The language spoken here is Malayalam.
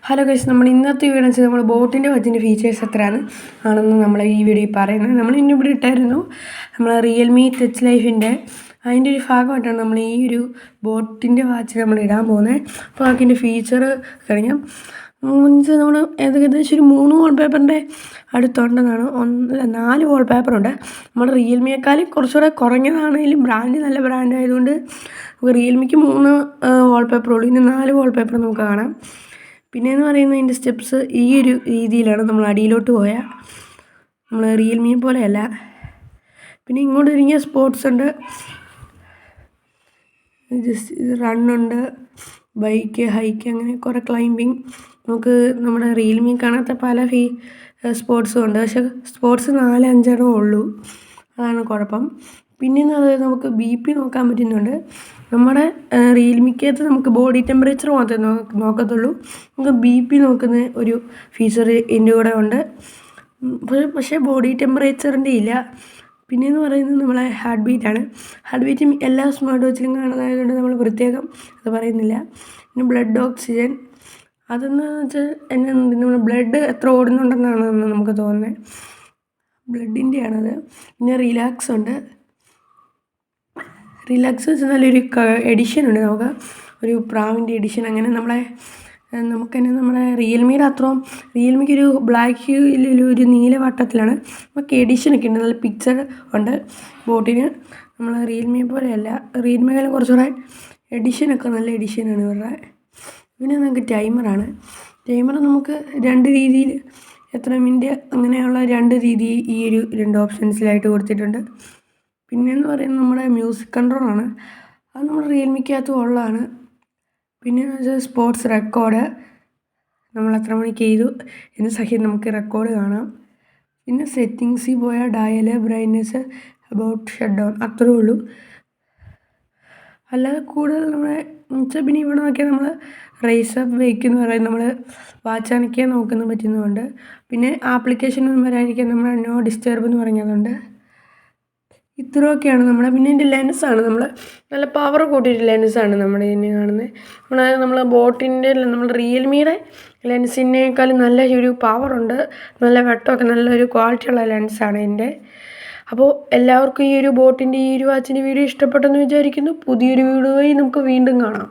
ഹലോ ഗൈസ്, നമ്മൾ ഇന്നത്തെ വീഡിയോ വെച്ചാൽ നമ്മൾ ബോട്ടിൻ്റെ വാച്ചിൻ്റെ ഫീച്ചേഴ്സ് എത്രയാണ് ആണെന്ന് നമ്മൾ ഈ വീഡിയോയിൽ പറയുന്നത്. നമ്മൾ ഇന്ന് ഇവിടെ ഇട്ടായിരുന്നു നമ്മൾ റിയൽമി ടച്ച് ലൈഫിൻ്റെ അതിൻ്റെ ഒരു ഭാഗമായിട്ടാണ് നമ്മൾ ഈ ഒരു ബോട്ടിൻ്റെ വാച്ച് നമ്മൾ ഇടാൻ പോകുന്നത്. അപ്പോൾ അതിൻ്റെ ഫീച്ചർ കഴിഞ്ഞാൽ മീൻസ് നമ്മൾ ഏകദേശം ഒരു 3 വാൾപേപ്പറിൻ്റെ അടുത്തുണ്ടെന്നാണ്. 4 വാൾപേപ്പറുണ്ട്. നമ്മൾ റിയൽമിയേക്കാൾ കുറച്ചുകൂടെ കുറഞ്ഞതാണെങ്കിലും ബ്രാൻഡ് നല്ല ബ്രാൻഡ് ആയതുകൊണ്ട് റിയൽമിക്ക് 3 വാൾപേപ്പറുള്ളൂ. ഇനി 4 വാൾപേപ്പർ നമുക്ക് കാണാം. പിന്നെയെന്ന് പറയുന്നത് ഇതിൻ്റെ സ്റ്റെപ്സ് ഈ ഒരു രീതിയിലാണ്. നമ്മൾ അടിയിലോട്ട് പോയാൽ നമ്മൾ റിയൽമിയെ പോലെയല്ല. പിന്നെ ഇങ്ങോട്ട് തിരിഞ്ഞ സ്പോർട്സ് ഉണ്ട്, ജസ്റ്റ് റണ്ണുണ്ട്, ബൈക്ക്, ഹൈക്ക്, അങ്ങനെ കുറേ ക്ലൈമ്പിങ്. നമുക്ക് നമ്മുടെ റിയൽമി കാണാത്ത പല സ്പോർട്സും ഉണ്ട്. പക്ഷേ സ്പോർട്സ് 4-5 ഉള്ളൂ, അതാണ് കുഴപ്പം. പിന്നെയെന്ന് പറയുന്നത് നമുക്ക് BP നോക്കാൻ പറ്റുന്നുണ്ട്. നമ്മുടെ റിയൽമിക്കകത്ത് നമുക്ക് ബോഡി ടെമ്പറേച്ചർ മാത്രമേ നോക്കത്തുള്ളൂ. നമുക്ക് BP നോക്കുന്ന ഒരു ഫീച്ചർ ഇതിൻ്റെ കൂടെ ഉണ്ട്. പക്ഷേ ബോഡി ടെമ്പറേച്ചറിൻ്റെ ഇല്ല. പിന്നെയെന്ന് പറയുന്നത് നമ്മളെ ഹാർട്ട് ബീറ്റാണ്. ഹാർട്ട് ബീറ്റും എല്ലാ സ്മാർട്ട് വാച്ചിലും കാണുന്നതായതുകൊണ്ട് നമ്മൾ പ്രത്യേകം അത് പറയുന്നില്ല. പിന്നെ ബ്ലഡ് ഓക്സിജൻ, അതെന്ന് വെച്ചാൽ നമ്മൾ ബ്ലഡ് എത്ര ഓടുന്നുണ്ടെന്നാണ് നമുക്ക് തോന്നുന്നത്, ബ്ലഡിൻ്റെയാണത്. പിന്നെ റിലാക്സ് ഉണ്ട്. റിലാക്സ് വെച്ചാൽ നല്ലൊരു എഡിഷൻ ഉണ്ട്, നമുക്ക് ഒരു പ്രാവിൻ്റെ എഡിഷൻ. അങ്ങനെ നമുക്ക് തന്നെ നമ്മുടെ റിയൽമിയുടെ അത്രയും, റിയൽമിക്കൊരു ബ്ലാക്ക് ഒരു നീല വട്ടത്തിലാണ് നമുക്ക് എഡിഷനൊക്കെ ഉണ്ട്. നല്ല പിക്ചർ ഉണ്ട് ബോട്ടിന്. നമ്മൾ റിയൽമിയെ പോലെയല്ല, റിയൽമിയെക്കാളും കുറച്ചുകൂടെ എഡിഷനൊക്കെ നല്ല എഡിഷനാണ് ഇവരുടെ. പിന്നെ നമുക്ക് ടൈമറാണ്. ടൈമർ നമുക്ക് 2 രീതിയിൽ, എത്ര മിനിറ്റ് അങ്ങനെയുള്ള 2 രീതി ഈ ഒരു 2 ഓപ്ഷൻസിലായിട്ട് കൊടുത്തിട്ടുണ്ട്. പിന്നെയെന്ന് പറയുന്നത് നമ്മുടെ മ്യൂസിക് കൺട്രോളാണ്. അത് നമ്മുടെ റിയൽമിക്കകത്തും ഉള്ളതാണ്. പിന്നെയെന്ന് വെച്ചാൽ സ്പോർട്സ് റെക്കോർഡ്, നമ്മൾ എത്ര മണിക്ക് ചെയ്തു എന്ന് സഹിതം നമുക്ക് റെക്കോർഡ് കാണാം. പിന്നെ സെറ്റിങ്സിൽ പോയാൽ dial, brightness, about, shut down, അത്രേ ഉള്ളൂ. അല്ലാതെ കൂടുതൽ നമ്മളെ പിന്നെ ഇവിടെ നോക്കിയാൽ നമ്മൾ റൈസ് അപ്പ് വെയ്ക്ക് എന്ന് പറയുന്നത് നമ്മൾ വാച്ച് അനക്കിയാൽ നോക്കുന്ന പറ്റുന്നതുകൊണ്ട്. പിന്നെ ആപ്ലിക്കേഷനൊന്നും വരാതിരിക്കാൻ നമ്മൾ നോ ഡിസ്റ്റർബ് എന്ന് പറഞ്ഞതുകൊണ്ട്. ഇത്രയൊക്കെയാണ് നമ്മുടെ. പിന്നെ ഇതിൻ്റെ ലെൻസാണ്, നമ്മൾ നല്ല പവർ കൂട്ടിയിട്ട് ലെൻസാണ് നമ്മുടെ ഇതിന് കാണുന്നത്. നമ്മൾ ബോട്ടിൻ്റെ, നമ്മൾ റിയൽമിയുടെ ലെൻസിനേക്കാളും നല്ല ഒരു പവറുണ്ട്, നല്ല വെട്ടമൊക്കെ, നല്ലൊരു ക്വാളിറ്റിയുള്ള ലെൻസാണ് ഇതിൻ്റെ. അപ്പോൾ എല്ലാവർക്കും ഈ ഒരു ബോട്ടിൻ്റെ ഈ ഒരു വാച്ചിൻ്റെ വീഡിയോ ഇഷ്ടപ്പെട്ടെന്ന് വിചാരിക്കുന്നു. പുതിയൊരു വീഡിയോയിൽ നമുക്ക് വീണ്ടും കാണാം.